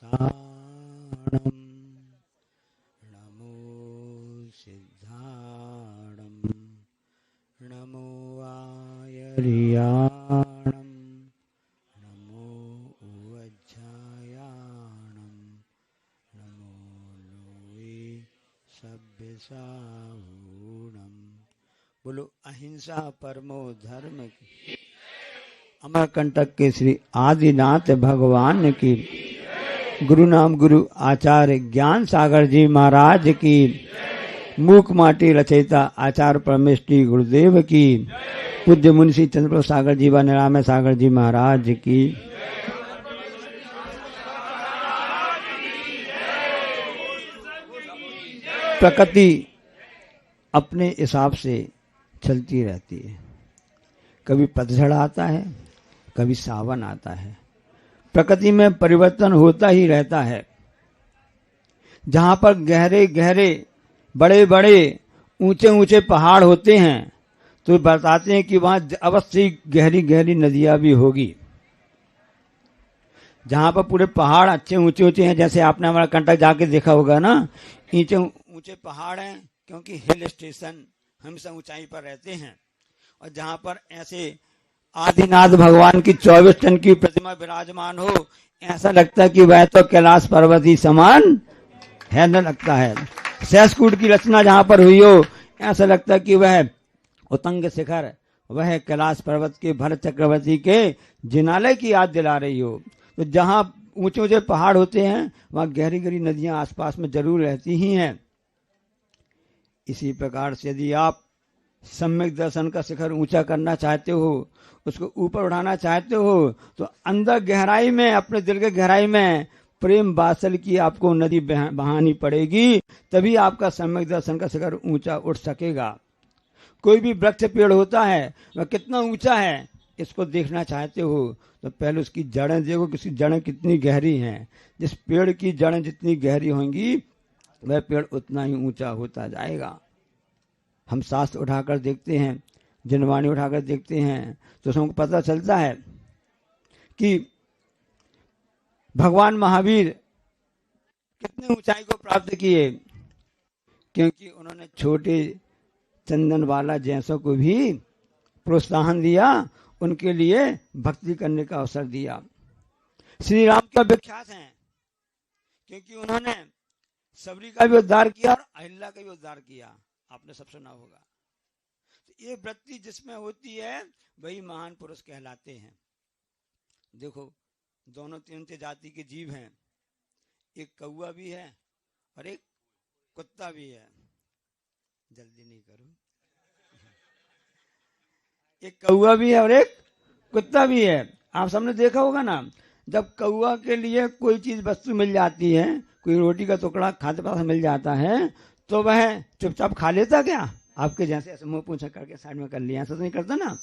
सिद्धाणम नमो सिद्धाणम नमो आयर्याणम नमो उवज्जायाणम नमो लोए सभ्यसाहूणम। बोलो अहिंसा परमो धर्म की। अमरकंटक के श्री आदिनाथ भगवान की। गुरु नाम गुरु आचार्य ज्ञान सागर जी महाराज की। मूक माटी रचयिता आचार्य परमेष्टि गुरुदेव की। पूज्य मुंशी चंद्रप्रभु सागर जी व निरामय सागर जी महाराज की। प्रकृति अपने हिसाब से चलती रहती है। कभी पतझड़ आता है, कभी सावन आता है। प्रकृति में परिवर्तन होता ही रहता है। जहां पर गहरे गहरे बड़े बड़े ऊंचे ऊंचे पहाड़ होते हैं तो बताते हैं कि वहां अवश्य गहरी गहरी नदियां भी होगी। जहां पर पूरे पहाड़ अच्छे ऊंचे ऊंचे हैं, जैसे आपने हमारा कंटक जाके देखा होगा ना, ऊंचे ऊंचे पहाड़ हैं क्योंकि हिल स्टेशन हमेशा ऊंचाई पर रहते हैं। और जहां पर ऐसे आदिनाथ भगवान की 24 टन की प्रतिमा विराजमान हो, ऐसा लगता है कि वह तो कैलाश पर्वत ही समान है, न लगता है। सहस्कूट की रचना जहां पर हुई हो, ऐसा लगता है कि वह उतंग शिखर वह कैलाश पर्वत के भरत चक्रवर्ती के जिनालय की याद दिला रही हो। तो जहां ऊंचे ऊंचे पहाड़ होते हैं वहां गहरी गहरी नदियां आसपास में जरूर रहती ही हैं। इसी प्रकार से यदि आप सम्यक दर्शन का शिखर ऊंचा करना चाहते हो, उसको ऊपर उठाना चाहते हो, तो अंदर गहराई में, अपने दिल के गहराई में प्रेम वात्सल की आपको नदी बहानी पड़ेगी, तभी आपका सम्यक दर्शन का शिखर ऊंचा उठ सकेगा। कोई भी वृक्ष पेड़ होता है वह कितना ऊंचा है, इसको देखना चाहते हो तो पहले उसकी जड़ें देखो, किसी जड़ें कितनी गहरी हैं। जिस पेड़ की जड़ें जितनी गहरी होंगी वह पेड़ उतना ही ऊंचा होता जाएगा। हम शास्त्र उठाकर देखते हैं, जनवाणी उठाकर देखते हैं तो हमको पता चलता है कि भगवान महावीर कितनी ऊंचाई को प्राप्त किए, क्योंकि उन्होंने छोटे चंदन वाला जैसों को भी प्रोत्साहन दिया, उनके लिए भक्ति करने का अवसर दिया। श्री राम का विख्यात हैं क्योंकि उन्होंने सबरी का भी उद्धार किया और अहिल्या का भी उद्धार किया। आपने सब सुना होगा। तो ये वृत्ति जिसमें होती है वही महान पुरुष कहलाते हैं। देखो, दोनों तीन जाति के जीव हैं, एक कौवा भी है और एक कुत्ता भी है। जल्दी नहीं करो। एक कौवा भी है और एक कुत्ता भी है। आप सबने देखा होगा ना, जब कौवा के लिए कोई चीज वस्तु मिल जाती है, कोई रोटी का टुकड़ा खाद्य पदार्थ मिल जाता है, तो वह चुपचाप खा लेता क्या? आपके जैसे ऐसे मुंह पूछा करके साइड में कर लिया, ऐसा तो नहीं करता ना।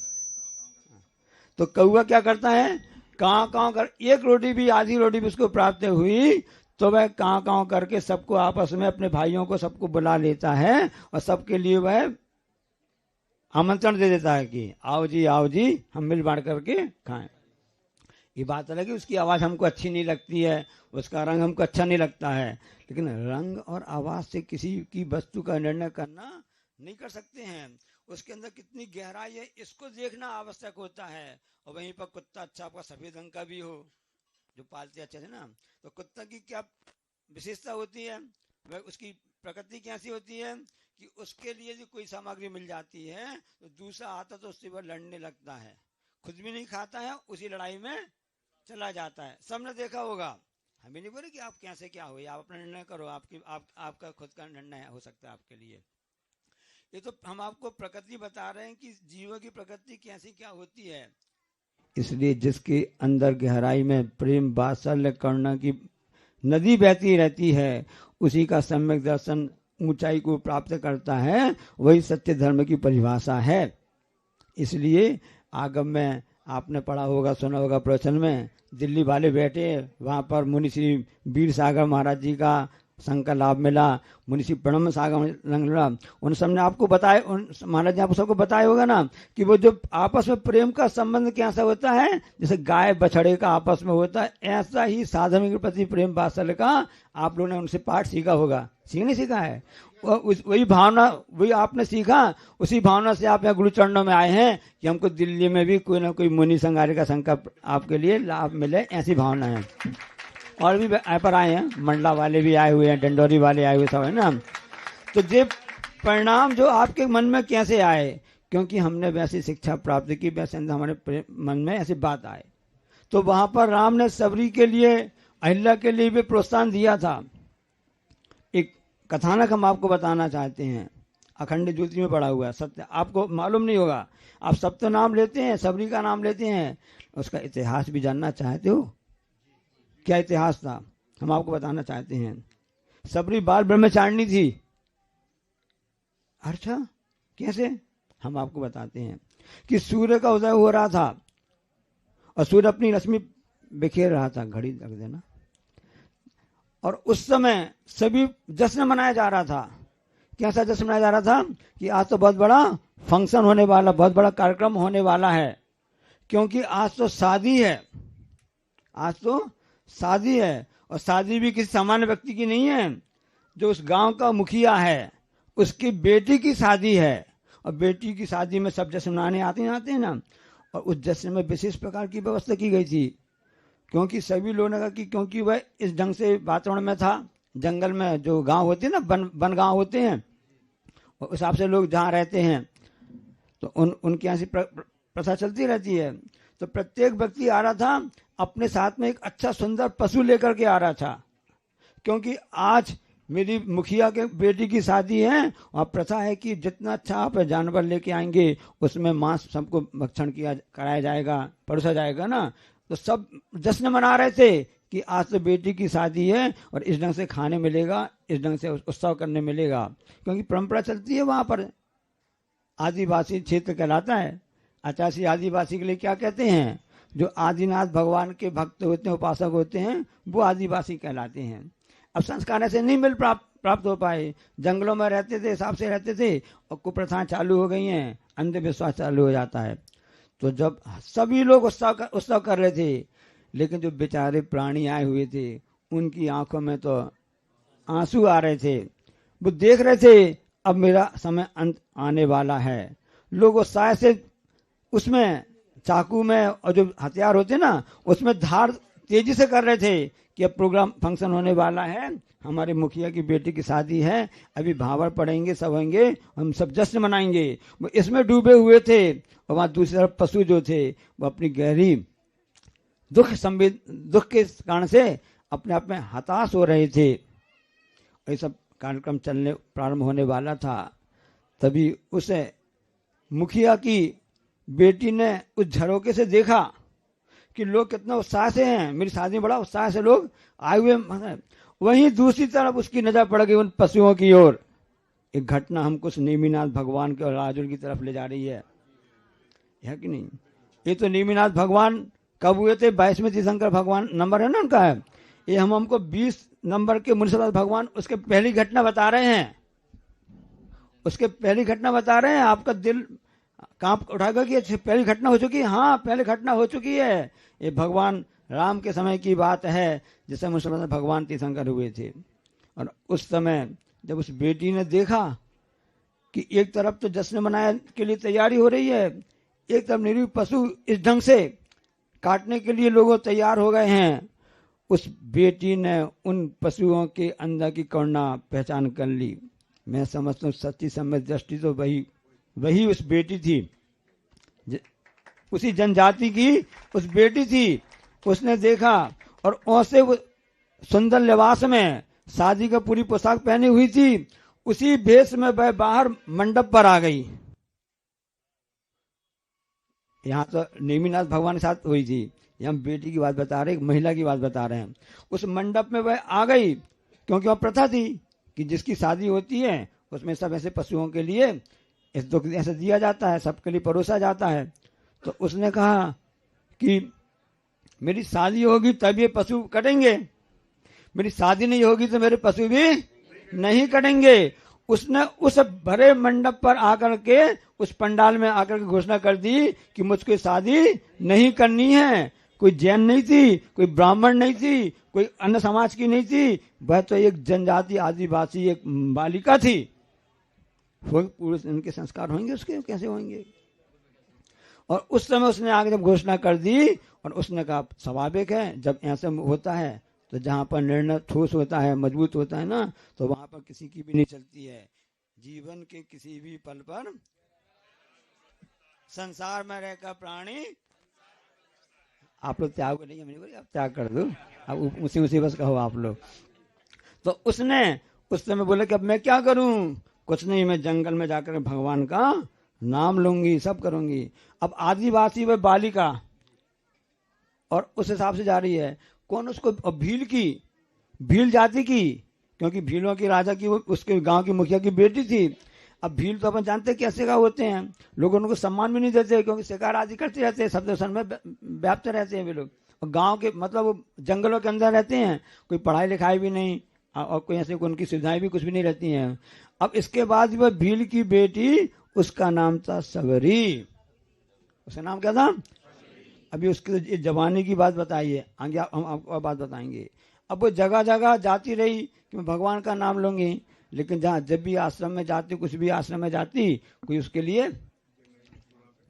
तो कौवा क्या करता है, कां कां कर, एक रोटी भी आधी रोटी भी उसको प्राप्त हुई तो वह कां कां करके सबको आपस में, अपने भाइयों को सबको बुला लेता है और सबके लिए वह आमंत्रण दे देता है कि आओ जी हम मिल बांट करके खाएं। ये बात अलग है, उसकी आवाज हमको अच्छी नहीं लगती है, उसका रंग हमको अच्छा नहीं लगता है, लेकिन रंग और आवाज से किसी की वस्तु का निर्णय करना नहीं कर सकते हैं। उसके अंदर कितनी गहराई है इसको देखना आवश्यक होता है। और वहीं पर कुत्ता अच्छा आपका सफेद रंग का भी हो, जो पालते अच्छे से ना, तो कुत्ता की क्या विशेषता होती है, वह उसकी प्रकृति कैसी होती है कि उसके लिए यदि कोई सामग्री मिल जाती है तो दूसरा आता तो उससे वह लड़ने लगता है, खुद भी नहीं खाता है, उसी लड़ाई में चला जाता है। सबने देखा होगा। हमें नहीं बोले कि आप कैसे क्या हो, आप अपना निर्णय करो, आपका खुद का निर्णय हो सकता है आपके लिए। ये तो हम आपको प्रकृति बता रहे हैं कि जीवों की प्रकृति कैसी क्या होती है। इसलिए जिसके अंदर गहराई में प्रेम वात्सल्य करुणा की नदी बहती रहती है, उसी का सम्यक दर्शन ऊंचाई को प्राप्त करता है, वही सत्य धर्म की परिभाषा है। इसलिए आगम में आपने पढ़ा होगा, सुना होगा, प्रवचन में दिल्ली वाले बैठे, वहां पर मुनि श्री वीर सागर महाराज जी का संघ का लाभ मिला, मुनिषि प्रणम सागर रंग मिला। उन सबने आपको बताया, उन महाराज ने आपको सबको बताया होगा ना कि वो जो आपस में प्रेम का संबंध कैसा होता है, जैसे गाय बछड़े का आपस में होता है, ऐसा ही साधन के प्रति प्रेम वात्सल्य का आप लोगों ने उनसे पाठ सीखा होगा। नहीं सीखा है? वही भावना, वही आपने सीखा, उसी भावना से आप यहाँ गुरु चरणों में आए हैं कि हमको दिल्ली में भी कोई ना कोई मुनि संगारी का संघ का आपके लिए लाभ मिले, ऐसी भावना है। और भी यहाँ पर आए हैं, मंडला वाले भी आए हुए हैं, डंडोरी वाले आए हुए सब है ना। तो ये परिणाम जो आपके मन में कैसे आए, क्योंकि हमने वैसी शिक्षा प्राप्त की, वैसे हमारे मन में ऐसी बात आए। तो वहां पर राम ने सबरी के लिए, अहिल्या के लिए भी प्रोत्साहन दिया था। एक कथानक हम आपको बताना चाहते हैं, अखंड ज्योति में पड़ा हुआ है, सत्य आपको मालूम नहीं होगा। आप सब तो नाम लेते हैं, सबरी का नाम लेते हैं, उसका इतिहास भी जानना चाहते हो? क्या इतिहास था हम आपको बताना चाहते हैं। सबरी बाल ब्रह्मचारिणी थी। अच्छा, कैसे? हम आपको बताते हैं कि सूर्य का उदय हो रहा था और सूर्य अपनी रश्मि बिखेर रहा था, घड़ी रख देना, और उस समय सभी जश्न मनाया जा रहा था। कैसा जश्न मनाया जा रहा था कि आज तो बहुत बड़ा फंक्शन होने वाला, बहुत बड़ा कार्यक्रम होने वाला है, क्योंकि आज तो शादी है, आज तो शादी है। और शादी भी किसी सामान्य व्यक्ति की नहीं है, जो उस गांव का मुखिया है उसकी बेटी की शादी है। और बेटी की शादी में सब जश्न मनाने आते हैं ना। और उस जश्न में विशेष प्रकार की व्यवस्था की गई थी, क्योंकि सभी लोगों ने कहा कि क्योंकि वह इस ढंग से वातावरण में था, जंगल में जो गांव होते हैं ना, वन गांव होते हैं, और उस हिसाब से लोग जहाँ रहते हैं तो उनके यहाँ से प्रथा चलती रहती है। तो प्रत्येक व्यक्ति आ रहा था अपने साथ में एक अच्छा सुंदर पशु लेकर के आ रहा था, क्योंकि आज मेरी मुखिया के बेटी की शादी है और प्रथा है कि जितना अच्छा आप जानवर लेके आएंगे उसमें मांस सबको भक्षण कराया जाएगा, परोसा जाएगा ना। तो सब जश्न मना रहे थे कि आज तो बेटी की शादी है और इस ढंग से खाने मिलेगा, इस ढंग से उत्सव करने मिलेगा, क्योंकि परंपरा चलती है वहां पर। आदिवासी क्षेत्र कहलाता है। आचासी आदिवासी के लिए क्या कहते हैं? जो आदिनाथ भगवान के भक्त होते हैं, उपासक होते हैं, वो आदिवासी कहलाते हैं। अब संस्कार ऐसे नहीं प्राप्त हो पाए, जंगलों में रहते थे, हिसाब से रहते थे, और कुप्रथाएं चालू हो गई हैं, अंधविश्वास चालू हो जाता है। तो जब सभी लोग उत्सव कर रहे थे, लेकिन जो बेचारे प्राणी आए हुए थे उनकी आंखों में तो आंसू आ रहे थे। वो देख रहे थे अब मेरा समय अंत आने वाला है। लोग उत्साह से उसमें चाकू में और जो हथियार होते ना उसमें धार तेजी से कर रहे थे कि अब प्रोग्राम फंक्शन होने वाला है, हमारे मुखिया की बेटी की शादी है, अभी भावर पड़ेंगे, सब होंगे, हम सब जश्न मनाएंगे। वो इसमें डूबे हुए थे। और वहां दूसरी तरफ पशु जो थे वो अपनी गहरी दुख के कारण से अपने आप में हताश हो रहे थे। ये सब कार्यक्रम चलने प्रारंभ होने वाला था, तभी उस मुखिया की बेटी ने उस झरोके से देखा कि लोग कितना उत्साह से हैं, मेरी शादी में बड़ा उत्साह से लोग आए हुए। वहीं दूसरी तरफ उसकी नजर पड़ गई उन पशुओं की ओर। एक घटना हमको नेमिनाथ भगवान के और अर्जुन की तरफ ले जा रही है कि नहीं? ये तो नेमिनाथ भगवान कब हुए थे? 22वें तीर्थंकर भगवान नंबर है ना उनका है। ये हमको 20 नंबर के मुनिषदास भगवान उसके पहली घटना बता रहे हैं, उसके पहली घटना बता रहे हैं। आपका दिल कांप उठाएगा कि पहली घटना हो चुकी है। हाँ, पहली घटना हो चुकी है। ये भगवान राम के समय की बात है, जिसमें मुसलमान भगवान तीर्थंकर हुए थे। और उस समय जब उस बेटी ने देखा कि एक तरफ तो जश्न मनाने के लिए तैयारी हो रही है, एक तरफ निरीह पशु इस ढंग से काटने के लिए लोग तैयार हो गए हैं, उस बेटी ने उन पशुओं के अंदर की करुणा पहचान कर ली। मैं समझता हूँ सच्ची समझ दृष्टि तो वही उस बेटी थी, उसी जनजाति की उस बेटी थी। उसने देखा और ऐसे वो सुंदर लिबास में शादी का पूरी पोशाक पहनी हुई थी, उसी भेष में वह बाहर मंडप पर आ गई। यहाँ तो नेमिनाथ भगवान के साथ हुई थी, यहाँ बेटी की बात बता रहे, एक महिला की बात बता रहे हैं। उस मंडप में वह आ गई, क्योंकि वह प्रथा थी कि जिसकी शादी होती है उसमें सब ऐसे पशुओं के लिए इस दुख ऐसे दिया जाता है, सबके लिए परोसा जाता है। तो उसने कहा कि मेरी शादी होगी तब ये पशु कटेंगे। मेरी शादी नहीं होगी तो मेरे पशु भी नहीं कटेंगे। उसने उस भरे मंडप पर आकर के, उस पंडाल में आकर के घोषणा कर दी कि मुझको शादी नहीं करनी है। कोई जैन नहीं थी, कोई ब्राह्मण नहीं थी, कोई अन्य समाज की नहीं थी, वह तो एक जनजाति आदिवासी एक बालिका थी। पूरे इनके संस्कार होंगे उसके, कैसे होंगे? और उस समय उसने आगे जब घोषणा कर दी और उसने कहा स्वाभाविक है, जब ऐसा होता है तो जहां पर निर्णय ठोस होता है, मजबूत होता है ना, तो वहां पर किसी की भी नहीं चलती है। जीवन के किसी भी पल पर संसार में रहकर प्राणी, आप लोग त्याग नहीं है, मैंने आप त्याग कर दो, अब उसी बस कहो आप लोग। तो उसने उस समय बोला कि अब मैं क्या करूं? कुछ नहीं, मैं जंगल में जाकर भगवान का नाम लूंगी, सब करूंगी। अब आदिवासी व बालिका और उस हिसाब से जा रही है। कौन उसको? भील की, भील जाति की, क्योंकि भीलों की राजा की, वो उसके गांव की मुखिया की बेटी थी। अब भील तो अपन जानते हैं कैसे का होते हैं, लोग उनको सम्मान भी नहीं देते, क्योंकि शिकार आदि करते रहते हैं, सब दर्शन में व्याप्त रहते हैं वे लोग। और गांव के मतलब वो जंगलों के अंदर रहते हैं, कोई पढ़ाई लिखाई भी नहीं और कोई ऐसे उनकी सुविधाएं भी कुछ भी नहीं रहती हैं। अब इसके बाद वह भील की बेटी, उसका नाम था सबरी। उसका नाम क्या था? अभी उसकी जवानी की बात बताइए, आगे हम आपको बात बताएंगे। अब वो जगह जगह जाती रही कि मैं भगवान का नाम लूंगी, लेकिन जहाँ जब भी आश्रम में जाती, कुछ भी आश्रम में जाती, कोई उसके लिए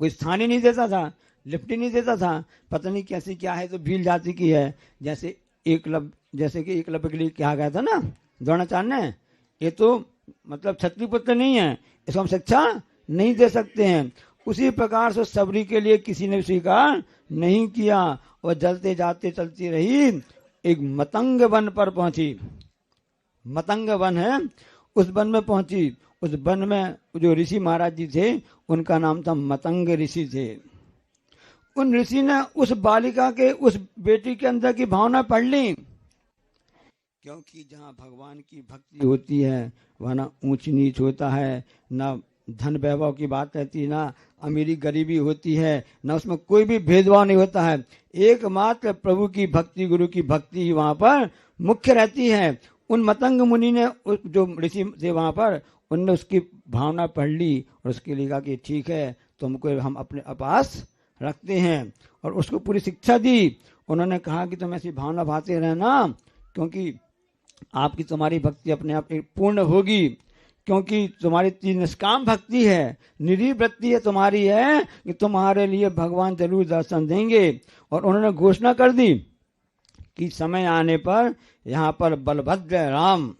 कोई स्थान ही नहीं देता था, लिफ्ट ही नहीं देता था। पता नहीं कैसी क्या है, तो भील जाति की है। जैसे एकलव्य के लिए कहा गया था ना द्रोणाचार्य ने, ये तो मतलब क्षत्रिय पुत्र नहीं है, इसको हम शिक्षा नहीं दे सकते हैं। उसी प्रकार से सबरी के लिए किसी ने स्वीकार नहीं किया और जलते जाते चलती रही, एक मतंग वन पर पहुंची। मतंग वन है, उस वन में पहुंची। उस वन में जो ऋषि महाराज जी थे, उनका नाम था मतंग ऋषि थे। उन ऋषि ने उस बालिका के, उस बेटी के अंदर की भावना पढ़ ली, क्योंकि जहाँ भगवान की भक्ति होती है वहाँ ना ऊंच नीच होता है, ना धन वैभव की बात रहती है, ना अमीरी गरीबी होती है, ना उसमें कोई भी भेदभाव नहीं होता है। एकमात्र प्रभु की भक्ति, गुरु की भक्ति ही वहां पर मुख्य रहती है। उन मतंग मुनि ने, जो ऋषि थे वहां पर, उनने उसकी भावना पढ़ ली और उसके लिए कहा कि ठीक है, तुमको हम अपने पास रखते हैं, और उसको पूरी शिक्षा दी। उन्होंने कहा कि तुम ऐसी भावना भाते रहना, क्योंकि आपकी तुम्हारी भक्ति अपने आप पूर्ण होगी, क्योंकि तुम्हारी निष्काम भक्ति है, निरीह वृत्ति है तुम्हारी, है कि तुम्हारे लिए भगवान जरूर दर्शन देंगे। और उन्होंने घोषणा कर दी कि समय आने पर यहाँ पर बलभद्र, राम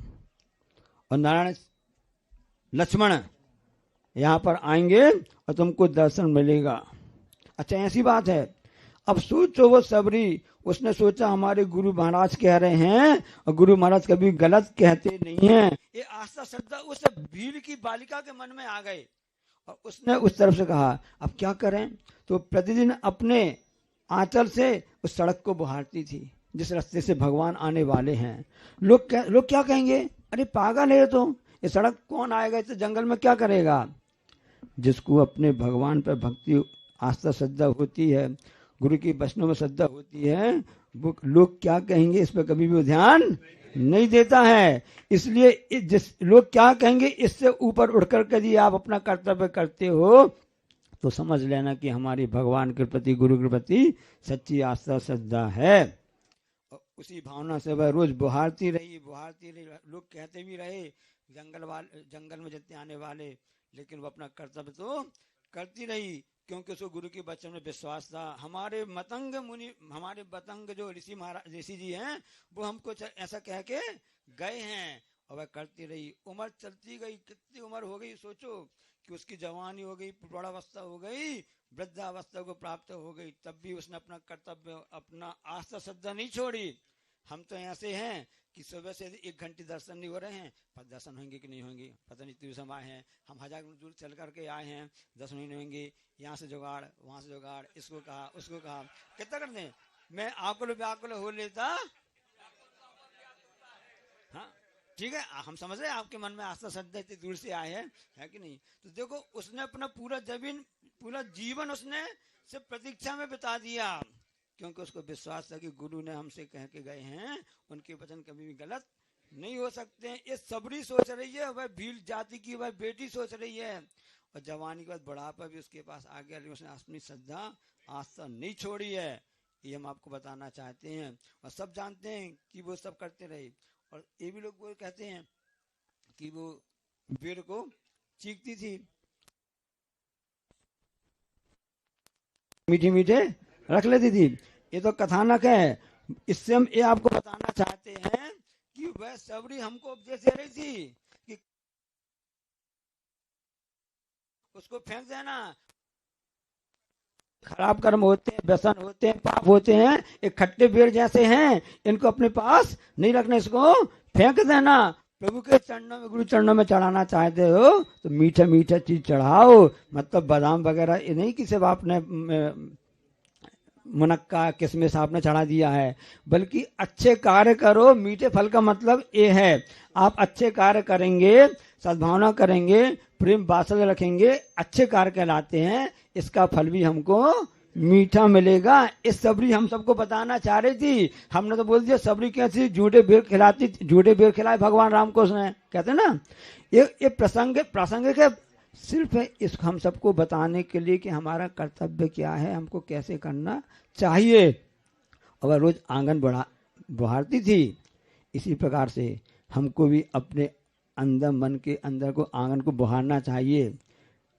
और नारायण, लक्ष्मण यहाँ पर आएंगे और तुमको दर्शन मिलेगा। अच्छा, ऐसी बात है। अब सोचो, वो सबरी, उसने सोचा हमारे गुरु महाराज कह रहे हैं, और गुरु महाराज कभी गलत कहते नहीं हैं। ये आस्था श्रद्धा उस भील की बालिका के मन में आ गए, और उसने उस तरफ से कहा अब क्या करें। तो प्रतिदिन अपने आंचल से उस सड़क को बहारती थी जिस रास्ते से भगवान आने वाले हैं। लोग क्या कहेंगे, अरे पागल है तो, ये सड़क कौन आएगा, इस जंगल में क्या करेगा। जिसको अपने भगवान पर भक्ति, आस्था श्रद्धा होती है, गुरु की वचनों में श्रद्धा होती है, वो लोग क्या कहेंगे इस पर कभी भी ध्यान नहीं देता है। इसलिए जिस लोग क्या कहेंगे इससे ऊपर उठकर यदि आप अपना कर्तव्य करते हो, तो समझ लेना कि हमारी भगवान के प्रति, गुरु के प्रति सच्ची आस्था श्रद्धा है। और उसी भावना से वह रोज बुहारती रही। लोग कहते भी रहे, जंगल में जितने आने वाले, लेकिन वो अपना कर्तव्य तो करती रही, क्योंकि उसको गुरु के वचन में विश्वास था। हमारे मतंग मुनि, हमारे मतंग जो ऋषि जी हैं, वो हमको ऐसा कह के गए हैं, और वह करती रही। उम्र चलती गई, कितनी उम्र हो गई, सोचो कि उसकी जवानी हो गई, प्रौढ़ावस्था हो गई, वृद्धावस्था को प्राप्त हो गई, तब भी उसने अपना कर्तव्य, अपना आस्था श्रद्धा नहीं छोड़ी। हम तो ऐसे हैं कि सुबह से 1 घंटे दर्शन नहीं हो रहे हैं, पर दर्शन होंगे कि नहीं होंगे पता नहीं। तीसरे समय आए हैं हम, 1000 दूर चल करके आए हैं, दर्शन नहीं होंगे, यहाँ से जुगाड़, वहां से जुगाड़, इसको कहा, उसको कहा, कितना करते हैं। मैं आकुल व्याकुल हो लेता। हाँ ठीक है, हम समझ रहे हैं आपके मन में आस्था श्रद्धा इतनी दूर से आए हैं, है कि नहीं। तो देखो, उसने अपना पूरा जीवन उसने सिर्फ प्रतीक्षा में बिता दिया। क्योंकि उसको विश्वास था कि गुरु ने हमसे कह के गए हैं, उनके वचन कभी भी गलत नहीं हो सकते हैं। ये सबरी सोच रही है, वह भील जाति की वह बेटी सोच रही है, और जवानी के बाद बुढ़ापा भी उसके पास आ गया, लेकिन उसने अपनी श्रद्धा आस्था नहीं छोड़ी है। ये हम आपको बताना चाहते हैं। और सब जानते हैं कि वो सब करते रहे, और ये भी लोग वो कहते हैं कि वो पेड़ को चीखती थी, मीठे मीठे रख लेती थी। ये तो कथानक है। इससे हम ये आपको बताना चाहते हैं कि वह सबरी हमको उपदेश दे रही थी कि उसको फेंक देना, खराब कर्म होते हैं, व्यसन होते हैं, पाप होते हैं, एक खट्टे पेड़ जैसे हैं, इनको अपने पास नहीं रखना, इसको फेंक देना। प्रभु के चरणों में, गुरु चरणों में चढ़ाना चाहते हो तो मीठा मीठा चीज चढ़ाओ, मतलब बादाम वगैरह ये नहीं कि सिर्फ आपने मुनक्का किसमिस आपने चढ़ा दिया है, बल्कि अच्छे कार्य करो। मीठे फल का मतलब ये है, आप अच्छे कार्य करेंगे, सद्भावना करेंगे, प्रेम वात्सल्य रखेंगे, अच्छे कार्य कहलाते हैं, इसका फल भी हमको मीठा मिलेगा। इस सबरी हम सबको बताना चाह रही थी। हमने तो बोल दिया सबरी कैसी झूठे बेर खिलाती, झूठे बेर खिलाए भगवान राम को, उसने कहते ना, ये प्रासंगिक है, सिर्फ इस हम सबको बताने के लिए कि हमारा कर्तव्य क्या है, हमको कैसे करना चाहिए। और रोज आंगन बुहारती थी, इसी प्रकार से हमको भी अपने अंदर, मन के अंदर को, आंगन को बुहारना चाहिए।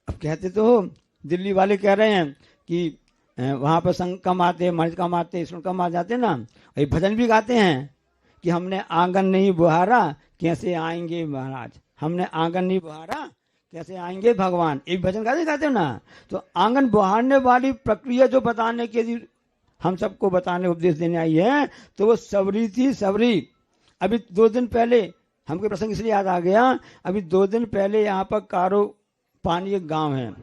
अब कहते तो दिल्ली वाले कह रहे हैं कि वहां पर संग कम आते, मर्ज कम आते, स्टूडेंट कम आ जाते ना, ये भजन भी गाते हैं कि हमने आंगन नहीं बुहारा कैसे आएंगे महाराज, हमने आंगन नहीं बुहारा कैसे आएंगे भगवान, एक भजन गाते हो ना। तो आंगन बुहारने वाली प्रक्रिया जो बताने के लिए हम सबको बताने, उपदेश देने आई है, तो वो सबरी थी, सबरी। अभी 2 दिन पहले हमको प्रसंग इसलिए याद आ गया, अभी 2 दिन पहले यहाँ पर कारो पानी एक गांव है,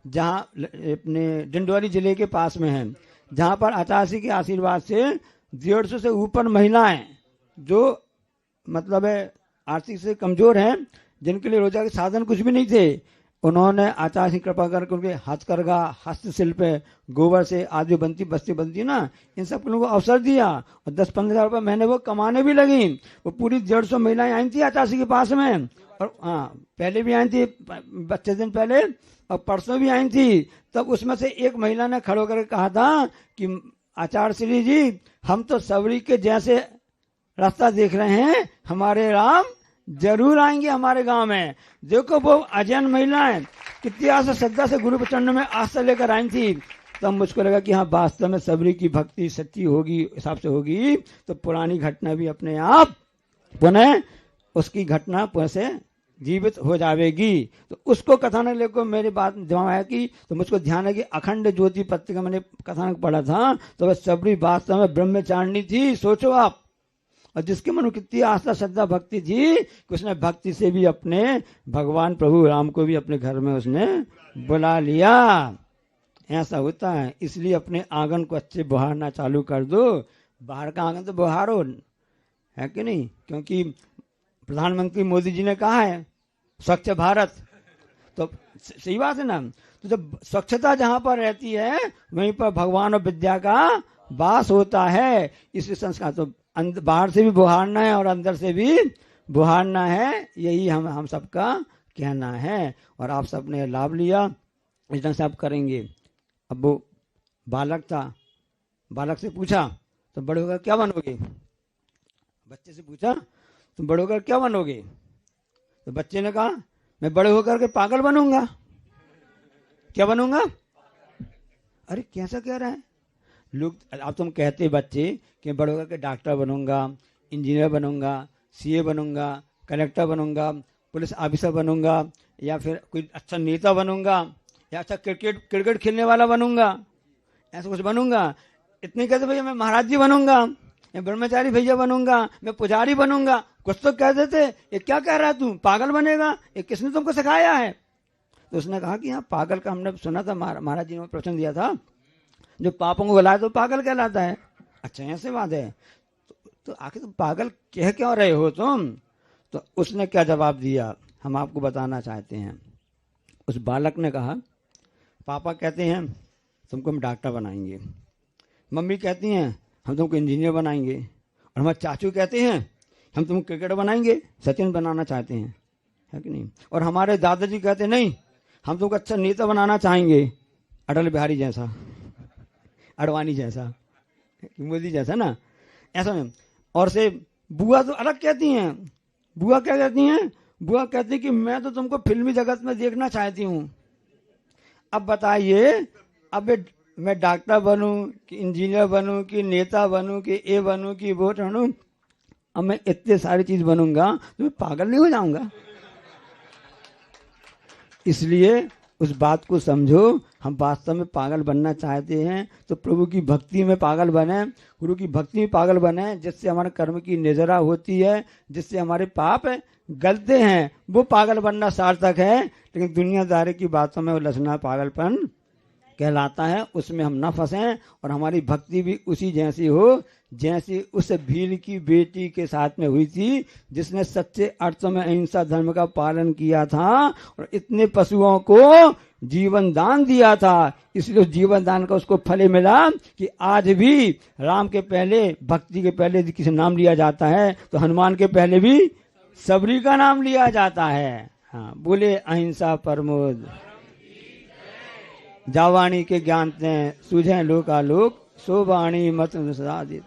जहाँ अपने डिंडोरी जिले के पास में है, जहाँ पर अचासी के आशीर्वाद से 150 से ऊपर महिलाएं जो मतलब है आर्थिक से कमजोर हैं, जिनके लिए रोजगार के साधन कुछ भी नहीं थे, उन्होंने आचार्य की कृपा करके उनके हथकरघा, हस्तशिल्प, गोबर से आदि बनती बस्ती बनती ना, इन सब लोगों को अवसर दिया, और 10-15 हज़ार रुपये महीने वो कमाने भी लगी। वो पूरी 150 महिलाएं आई थी आचार्य के पास में, और हाँ पहले भी आई थी 25 दिन पहले, और परसों भी आई थी। तब उसमें से एक महिला ने खड़ो करके कहा था कि आचार्य श्री जी, हम तो सबरी के जैसे रास्ता देख रहे हैं, हमारे राम जरूर आएंगे हमारे गांव में। देखो वो अजैन महिलाएं कितनी आशा श्रद्धा से गुरु चरण में आस्था लेकर आई थी। तब मुझको लगा कि हाँ वास्तव में सबरी की भक्ति सच्ची होगी, हिसाब से होगी, तो पुरानी घटना भी अपने आप पुनः उसकी घटना पुनः से जीवित हो जाएगी। तो उसको कथानक लेकर मेरी बात दिमाग आया कि, तो मुझको ध्यान है कि अखंड ज्योति पत्रिका मैंने कथानक पढ़ा था, तो वह सबरी वास्तव में ब्रह्मचारिणी थी। सोचो आप, और जिसके मन में कितनी आस्था श्रद्धा भक्ति थी कि उसने भक्ति से भी अपने भगवान प्रभु राम को भी अपने घर में उसने बुला लिया। ऐसा होता है, इसलिए अपने आंगन को अच्छे बुहारना चालू कर दो। बाहर का आंगन तो बुहारो, है कि नहीं, क्योंकि प्रधानमंत्री मोदी जी ने कहा है स्वच्छ भारत, तो सही बात है ना। तो जब स्वच्छता जहां पर रहती है वहीं पर भगवान और विद्या का वास होता है। इस संस्कार तो बाहर से भी बुहारना है और अंदर से भी बुहारना है, यही हम सबका कहना है। और आप सबने लाभ लिया, इस ढंग से आप करेंगे। अब वो बालक था, बालक से पूछा तुम बड़े होकर क्या बनोगे, बच्चे से पूछा तुम बड़े होकर क्या बनोगे, तो बच्चे ने कहा मैं बड़े होकर के पागल बनूंगा। क्या बनूंगा? अरे कैसा कह रहा है लोग। अब तुम कहते बच्चे कि बड़े होकर के डॉक्टर बनूंगा, इंजीनियर बनूंगा, सीए बनूंगा, कलेक्टर बनूंगा, पुलिस ऑफिसर बनूंगा, या फिर कोई अच्छा नेता बनूंगा, या अच्छा क्रिकेट खेलने वाला बनूंगा, ऐसा कुछ बनूंगा। इतने कहते भैया मैं महाराज जी बनूंगा, मैं ब्रह्मचारी भैया बनूंगा, मैं पुजारी बनूंगा। कुछ तो कह देते ये क्या कह रहा है तू, पागल बनेगा, ये किसने तुमको सिखाया है। तो उसने कहा कि हाँ पागल का हमने सुना था, महाराज जी ने प्रवचन दिया था, जो पापों को गलाए तो पागल कहलाता है। अच्छा ऐसे बात है, तो आखिर तुम पागल कह क्यों रहे हो तुम। तो उसने क्या जवाब दिया हम आपको बताना चाहते हैं। उस बालक ने कहा पापा कहते हैं तुमको हम डॉक्टर बनाएंगे, मम्मी कहती हैं हम तुमको इंजीनियर बनाएंगे, और हमारे चाचू कहते हैं हम तुमको क्रिकेटर बनाएंगे, सचिन बनाना चाहते हैं, है कि नहीं। और हमारे दादाजी कहते नहीं हम तुमको अच्छा नेता बनाना चाहेंगे, अटल बिहारी जैसा, अडवाणी जैसा, मोदी जैसा ना, ऐसा नहीं। और से बुआ तो अलग कहती हैं, बुआ क्या कहती हैं, बुआ कहती कि मैं तो तुमको फिल्मी जगत में देखना चाहती हूँ। अब बताइए, अब मैं डॉक्टर बनूं कि इंजीनियर बनूं कि नेता बनूं कि ए बनूं कि वो बनूं, अब मैं इतने सारी चीज बनूंगा तो मैं पागल नहीं हो जाऊंगा। इसलिए उस बात को समझो, हम वास्तव में पागल बनना चाहते हैं तो प्रभु की भक्ति में पागल बने, गुरु की भक्ति में पागल बने, जिससे हमारे कर्म की निजरा होती है, जिससे हमारे पाप गलते हैं, वो पागल बनना सार्थक है। लेकिन दुनियादारी की बातों में उलझना पागलपन कहलाता है, उसमें हम न फंसें और हमारी भक्ति भी उसी जैसी हो जैसी उस भील की बेटी के साथ में हुई थी, जिसने सच्चे अर्थों में अहिंसा धर्म का पालन किया था और इतने पशुओं को जीवन दान दिया था। इसलिए उस जीवन दान का उसको फल मिला कि आज भी राम के पहले, भक्ति के पहले यदि किसी नाम लिया जाता है तो हनुमान के पहले भी सबरी का नाम लिया जाता है। हाँ, बोले अहिंसा परमोद, जावाणी के ज्ञान ते सूझे लोकालोक, सो वाणी मत अनुसादित।